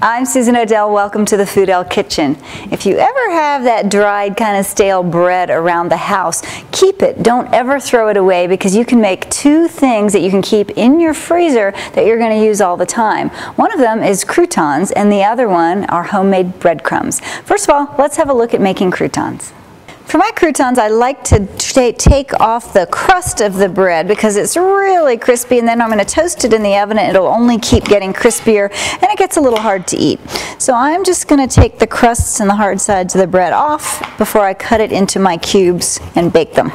I'm Susan Odell. Welcome to the Foodell Kitchen. If you ever have that dried kind of stale bread around the house, keep it. Don't ever throw it away because you can make two things that you can keep in your freezer that you're going to use all the time. One of them is croutons and the other one are homemade breadcrumbs. First of all, let's have a look at making croutons. For my croutons, I like to take off the crust of the bread because it's really crispy, and then I'm going to toast it in the oven and it'll only keep getting crispier and it gets a little hard to eat. So I'm just going to take the crusts and the hard sides of the bread off before I cut it into my cubes and bake them.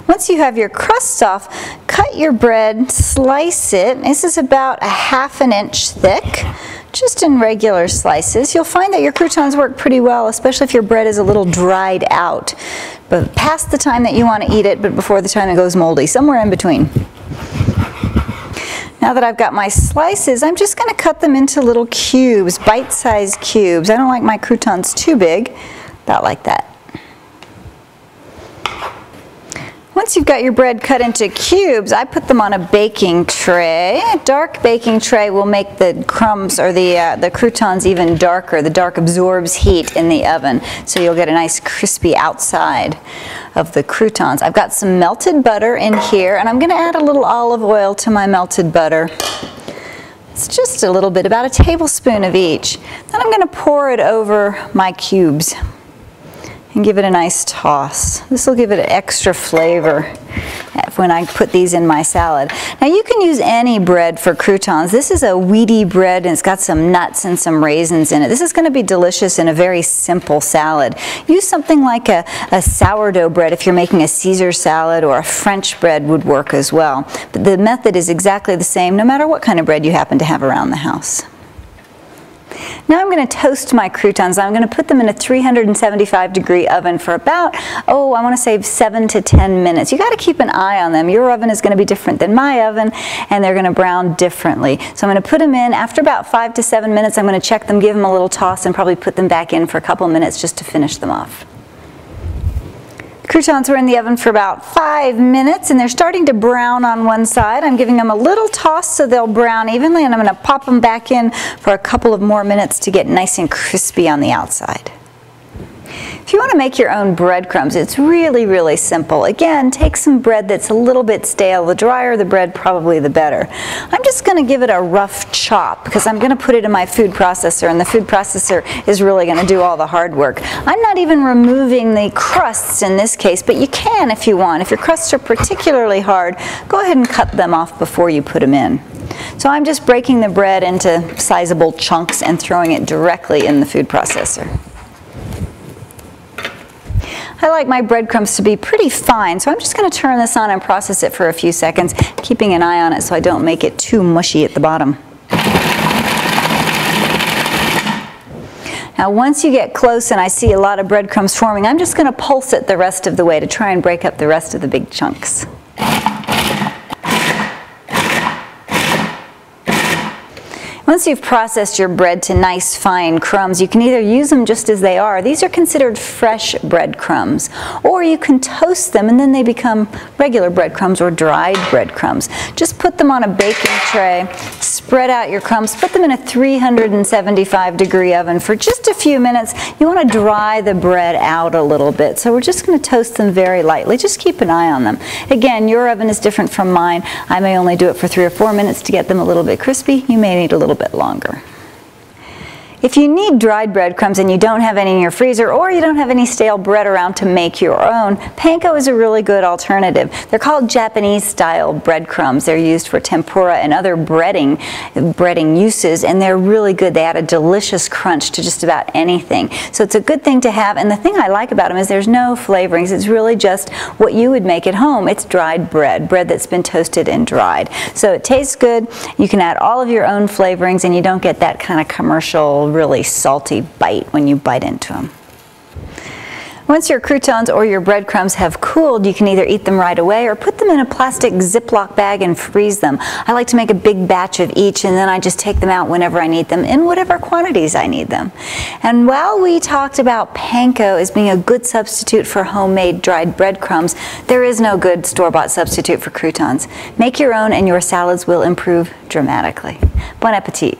Once you have your crusts off, cut your bread, slice it. This is about a ½ inch thick, just in regular slices. You'll find that your croutons work pretty well, especially if your bread is a little dried out, but past the time that you want to eat it, but before the time it goes moldy, somewhere in between. Now that I've got my slices, I'm just going to cut them into little cubes, bite-sized cubes. I don't like my croutons too big, about like that. Once you've got your bread cut into cubes, I put them on a baking tray. A dark baking tray will make the crumbs or the croutons even darker. The dark absorbs heat in the oven, so you'll get a nice crispy outside of the croutons. I've got some melted butter in here, and I'm going to add a little olive oil to my melted butter. It's just a little bit, about a tablespoon of each. Then I'm going to pour it over my cubes and give it a nice toss. This will give it an extra flavor when I put these in my salad. Now you can use any bread for croutons. This is a wheaty bread and it's got some nuts and some raisins in it. This is going to be delicious in a very simple salad. Use something like a sourdough bread if you're making a Caesar salad, or a French bread would work as well. But the method is exactly the same no matter what kind of bread you happen to have around the house. Now I'm going to toast my croutons. I'm going to put them in a 375-degree oven for about, I want to say 7 to 10 minutes. You got to keep an eye on them. Your oven is going to be different than my oven, and they're going to brown differently. So I'm going to put them in. After about 5 to 7 minutes, I'm going to check them, give them a little toss, and probably put them back in for a couple of minutes just to finish them off. Croutons were in the oven for about 5 minutes and they're starting to brown on one side. I'm giving them a little toss so they'll brown evenly, and I'm going to pop them back in for a couple of more minutes to get nice and crispy on the outside. If you want to make your own breadcrumbs, it's really, really simple. Again, take some bread that's a little bit stale. The drier the bread, probably the better. I'm just going to give it a rough chop because I'm going to put it in my food processor, and the food processor is really going to do all the hard work. I'm not even removing the crusts in this case, but you can if you want. If your crusts are particularly hard, go ahead and cut them off before you put them in. So I'm just breaking the bread into sizable chunks and throwing it directly in the food processor. I like my breadcrumbs to be pretty fine, so I'm just going to turn this on and process it for a few seconds, keeping an eye on it so I don't make it too mushy at the bottom. Now once you get close and I see a lot of breadcrumbs forming, I'm just going to pulse it the rest of the way to try and break up the rest of the big chunks. Once you've processed your bread to nice fine crumbs, you can either use them just as they are. These are considered fresh breadcrumbs. Or you can toast them and then they become regular breadcrumbs or dried breadcrumbs. Just put them on a baking tray, spread out your crumbs, put them in a 375-degree oven for just a few minutes. You want to dry the bread out a little bit. So we're just going to toast them very lightly. Just keep an eye on them. Again, your oven is different from mine. I may only do it for 3 or 4 minutes to get them a little bit crispy. You may need a little bit longer. If you need dried breadcrumbs and you don't have any in your freezer, or you don't have any stale bread around to make your own, panko is a really good alternative. They're called Japanese-style breadcrumbs. They're used for tempura and other breading uses, and they're really good. They add a delicious crunch to just about anything. So it's a good thing to have, and the thing I like about them is there's no flavorings. It's really just what you would make at home. It's dried bread that's been toasted and dried. So it tastes good. You can add all of your own flavorings, and you don't get that kind of commercial really salty bite when you bite into them. Once your croutons or your breadcrumbs have cooled, you can either eat them right away or put them in a plastic Ziploc bag and freeze them. I like to make a big batch of each, and then I just take them out whenever I need them in whatever quantities I need them. And while we talked about panko as being a good substitute for homemade dried breadcrumbs, there is no good store-bought substitute for croutons. Make your own and your salads will improve dramatically. Bon appetit.